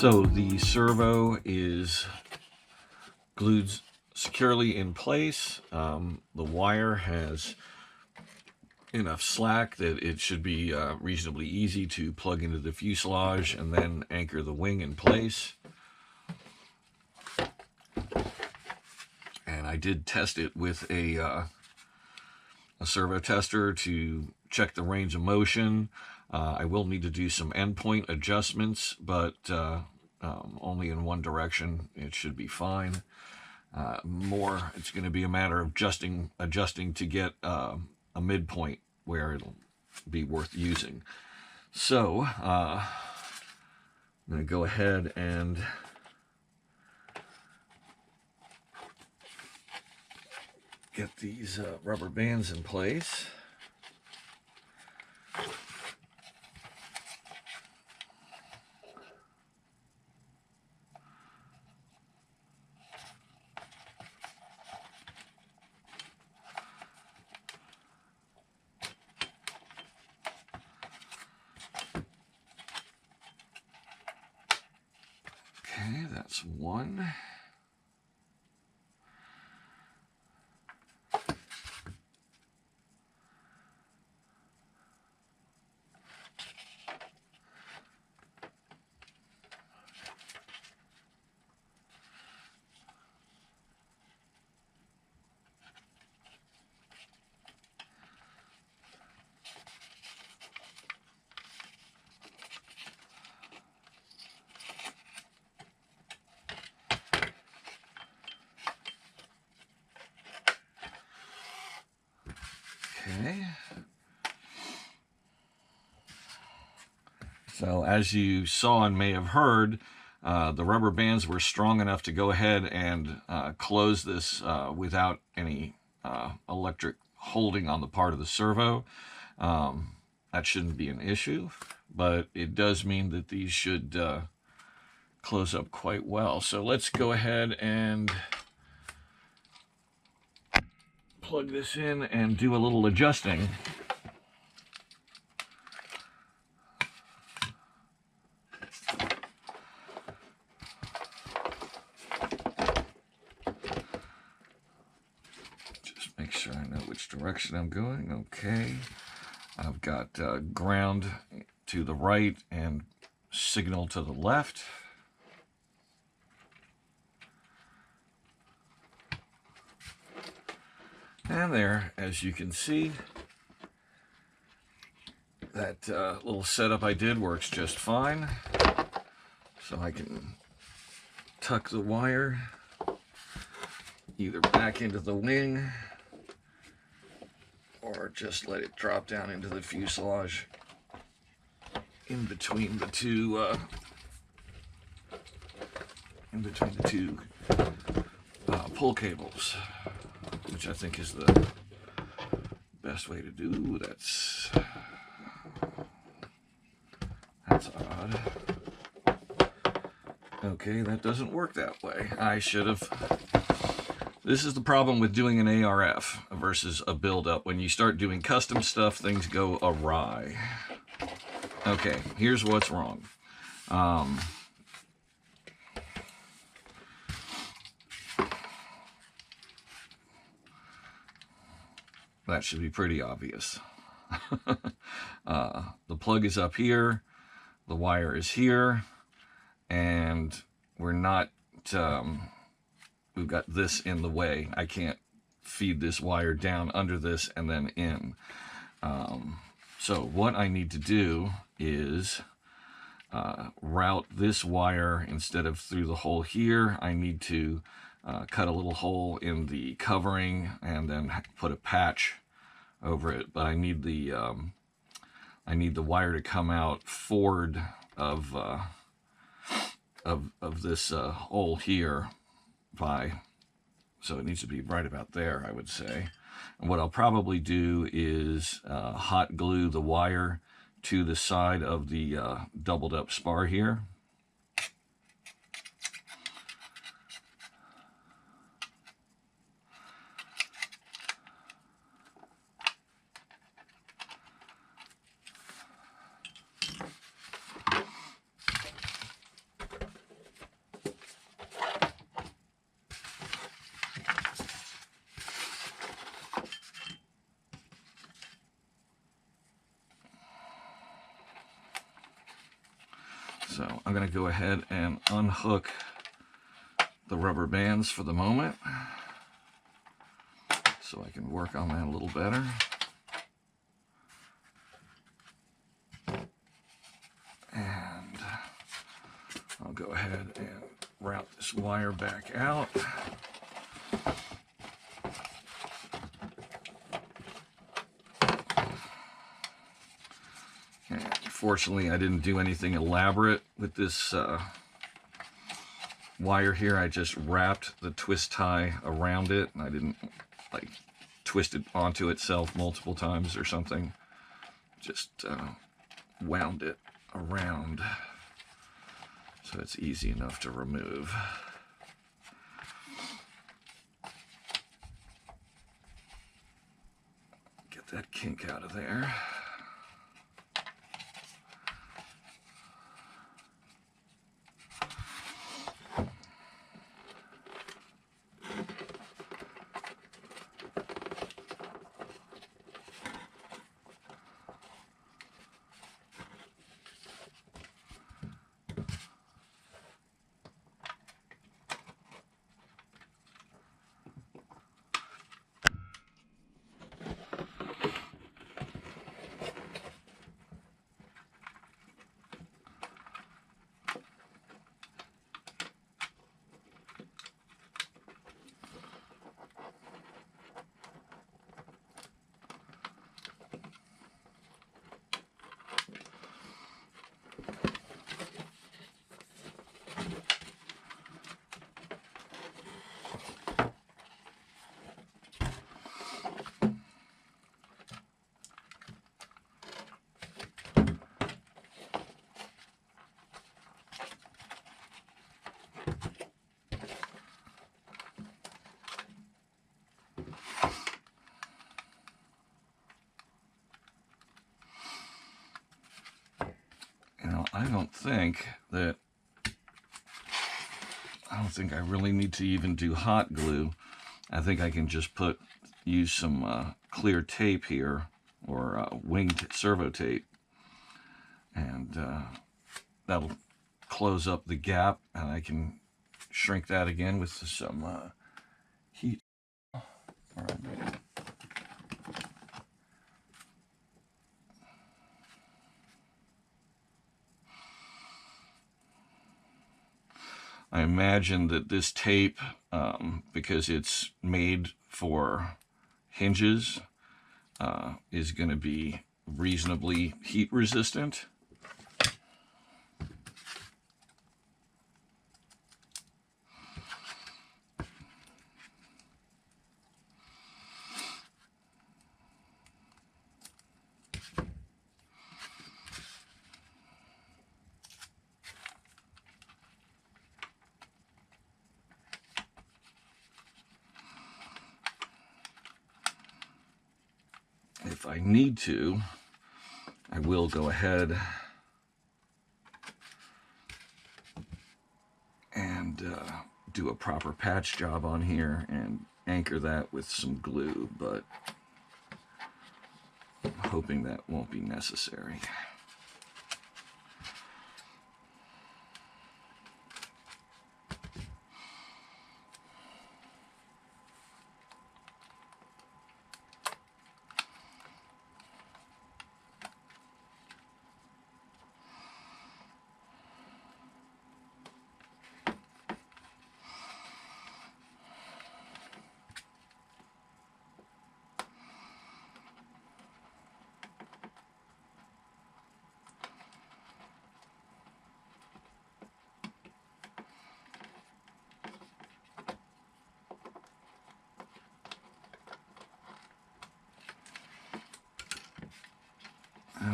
So the servo is glued securely in place. The wire has enough slack that it should be reasonably easy to plug into the fuselage and then anchor the wing in place. And I did test it with a servo tester to check the range of motion. I will need to do some endpoint adjustments, but only in one direction. It should be fine. It's going to be a matter of adjusting to get a midpoint where it'll be worth using. So I'm going to go ahead and get these rubber bands in place. Okay, that's one. Okay. So as you saw and may have heard, the rubber bands were strong enough to go ahead and close this without any electric holding on the part of the servo. That shouldn't be an issue, but it does mean that these should close up quite well. So let's go ahead and plug this in and do a little adjusting. Just make sure I know which direction I'm going. Okay. I've got ground to the right and signal to the left. And there, as you can see, that little setup I did works just fine. So I can tuck the wire either back into the wing or just let it drop down into the fuselage in between the two pull cables, which I think is the best way to do. That's odd. Okay, that doesn't work that way. I should have. This is the problem with doing an ARF versus a build-up. When you start doing custom stuff, things go awry. Okay, here's what's wrong. That should be pretty obvious. The plug is up here, the wire is here, and we're not, we've got this in the way. I can't feed this wire down under this and then in. So what I need to do is route this wire instead of through the hole here. I need to cut a little hole in the covering and then put a patch over it. But I need the wire to come out forward of this hole here so it needs to be right about there, I would say. And what I'll probably do is hot glue the wire to the side of the doubled up spar here. So I'm going to go ahead and unhook the rubber bands for the moment so I can work on that a little better. And I'll go ahead and route this wire back out. And fortunately, I didn't do anything elaborate with this wire here. I just wrapped the twist tie around it, and I didn't like twist it onto itself multiple times or something. Just wound it around so it's easy enough to remove. Get that kink out of there. I don't think I really need to even do hot glue. I think I can just use some clear tape here, or winged servo tape, and that'll close up the gap, and I can shrink that again with some heat. All right. I imagine that this tape, because it's made for hinges, is going to be reasonably heat resistant. If I need to, I will go ahead and do a proper patch job on here and anchor that with some glue, but I'm hoping that won't be necessary.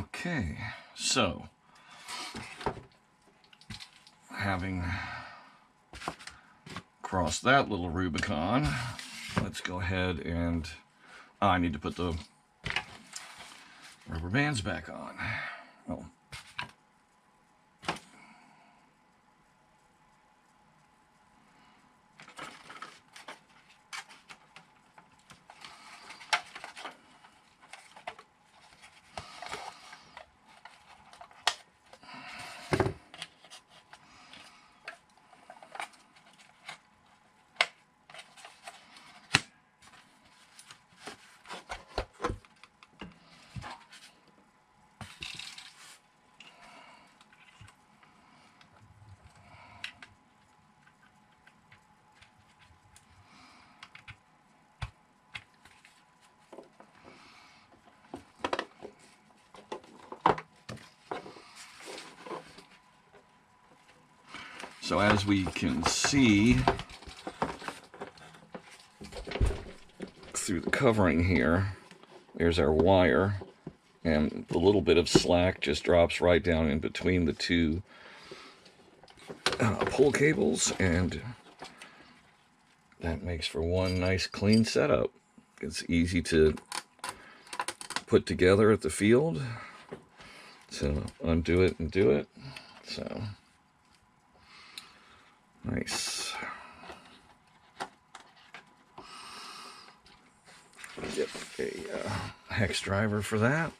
Okay, so having crossed that little Rubicon, let's go ahead and I need to put the rubber bands back on. Oh. So as we can see through the covering here, there's our wire, and the little bit of slack just drops right down in between the two pull cables, and that makes for one nice clean setup. It's easy to put together at the field. So undo it and do it. So nice. Get a hex driver for that.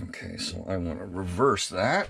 Okay, so I want to reverse that.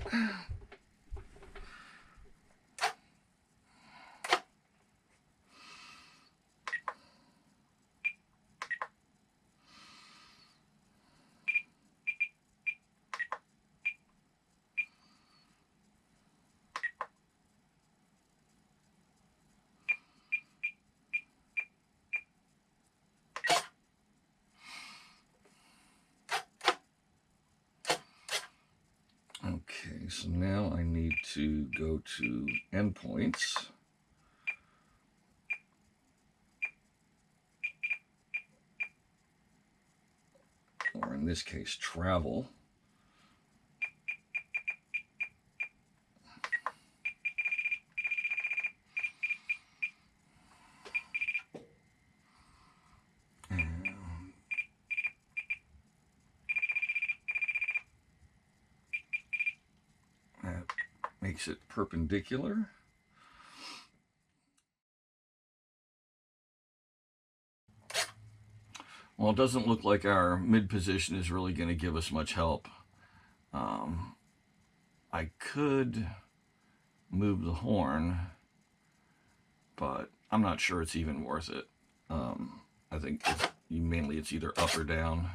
Okay, so now I need to go to endpoints. Or in this case, travel. That makes it perpendicular. Well, it doesn't look like our mid position is really going to give us much help. I could move the horn, but I'm not sure it's even worth it. I think mainly it's either up or down.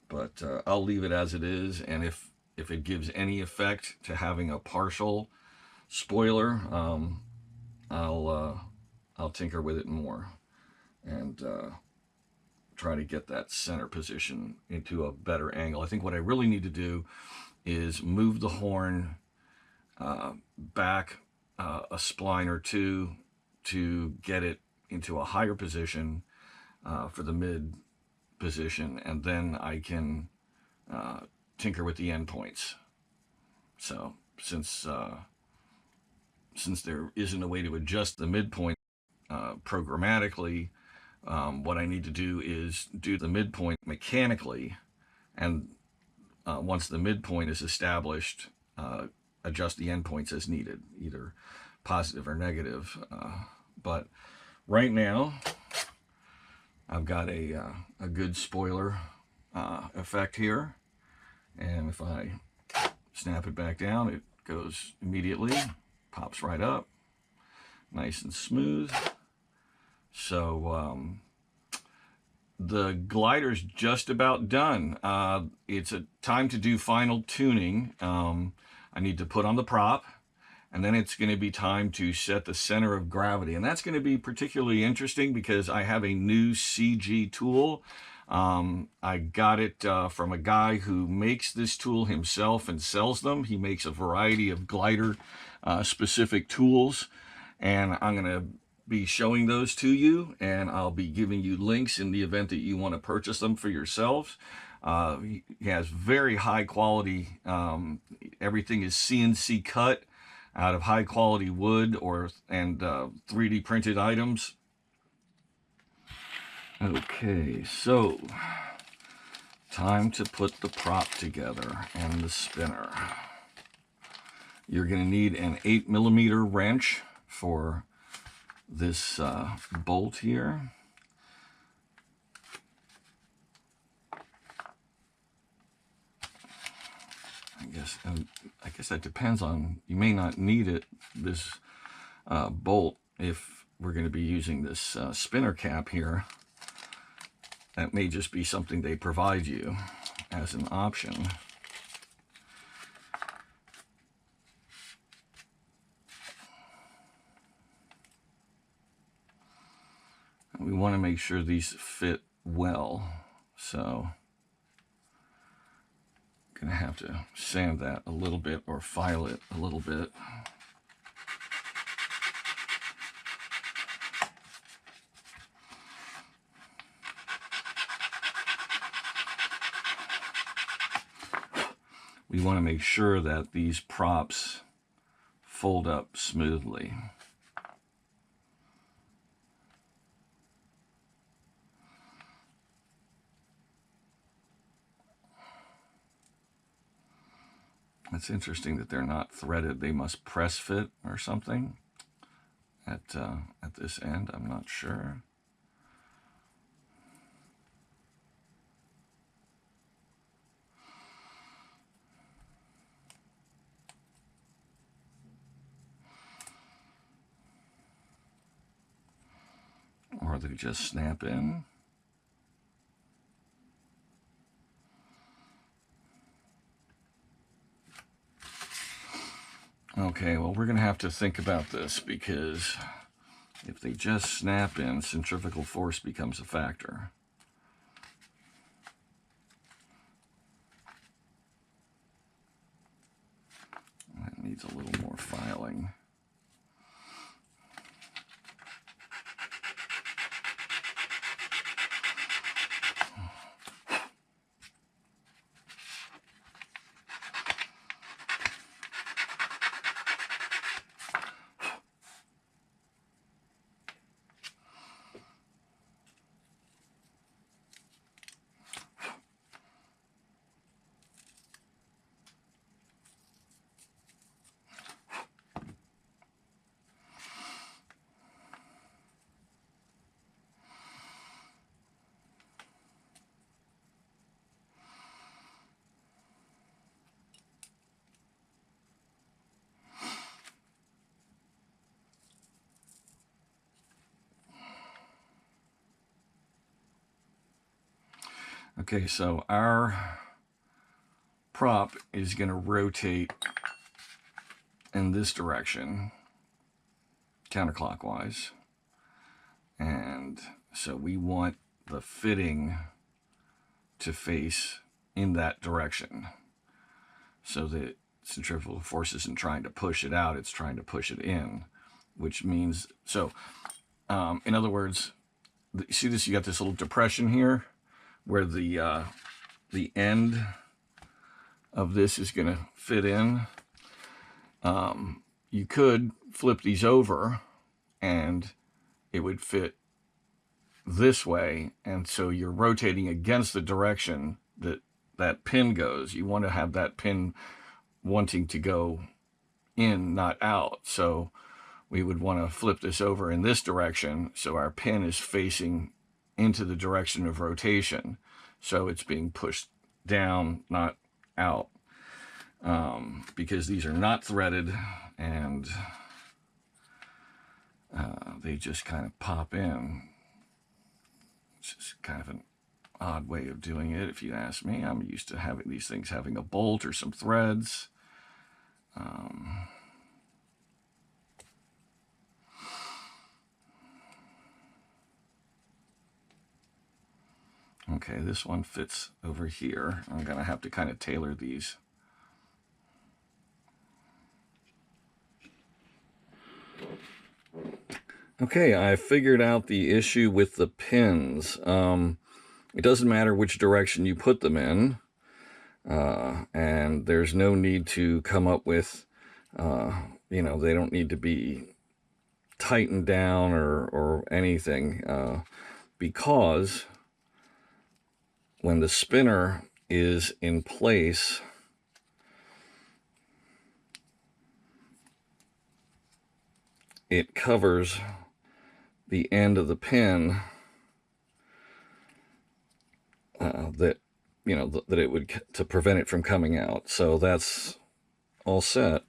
But I'll leave it as it is, and if it gives any effect to having a partial spoiler, I'll tinker with it more and try to get that center position into a better angle. I think what I really need to do is move the horn back a spline or two to get it into a higher position for the mid position, and then I can tinker with the endpoints. So since there isn't a way to adjust the midpoint programmatically, what I need to do is do the midpoint mechanically, and once the midpoint is established, adjust the endpoints as needed, either positive or negative. But right now, I've got a good spoiler effect here, and if I snap it back down, it goes immediately, pops right up, nice and smooth. So the glider's just about done. It's a time to do final tuning. I need to put on the prop, and then it's going to be time to set the center of gravity. And that's going to be particularly interesting because I have a new CG tool. I got it from a guy who makes this tool himself and sells them. He makes a variety of glider specific tools, and I'm going to be showing those to you, and I'll be giving you links in the event that you want to purchase them for yourselves. He has very high quality, everything is CNC cut out of high quality wood and 3D printed items. Okay, so time to put the prop together and the spinner. You're going to need an 8mm wrench for this bolt here. I guess that depends on, you may not need it, this bolt, if we're going to be using this spinner cap here. That may just be something they provide you as an option. And we want to make sure these fit well, so I'm going to have to sand that a little bit or file it a little bit. We want to make sure that these props fold up smoothly. It's interesting that they're not threaded. They must press fit or something at this end. I'm not sure. Or they just snap in. Okay, well, we're going to have to think about this, because if they just snap in, centrifugal force becomes a factor. That needs a little more filing. Okay, so our prop is going to rotate in this direction, counterclockwise. And so we want the fitting to face in that direction, so that centrifugal force isn't trying to push it out, it's trying to push it in, which means, so in other words, you see this, you got this little depression here where the end of this is going to fit in. You could flip these over and it would fit this way, and so you're rotating against the direction that that pin goes. You want to have that pin wanting to go in, not out. So we would want to flip this over in this direction so our pin is facing into the direction of rotation, so it's being pushed down, not out, because these are not threaded, and they just kind of pop in. It's just kind of an odd way of doing it, if you ask me. I'm used to having these things having a bolt or some threads. Okay, this one fits over here. I'm going to have to kind of tailor these. Okay, I figured out the issue with the pins. It doesn't matter which direction you put them in, and there's no need to come up with, you know, they don't need to be tightened down or anything, because when the spinner is in place, it covers the end of the pin that, you know, that it would, to prevent it from coming out. So that's all set.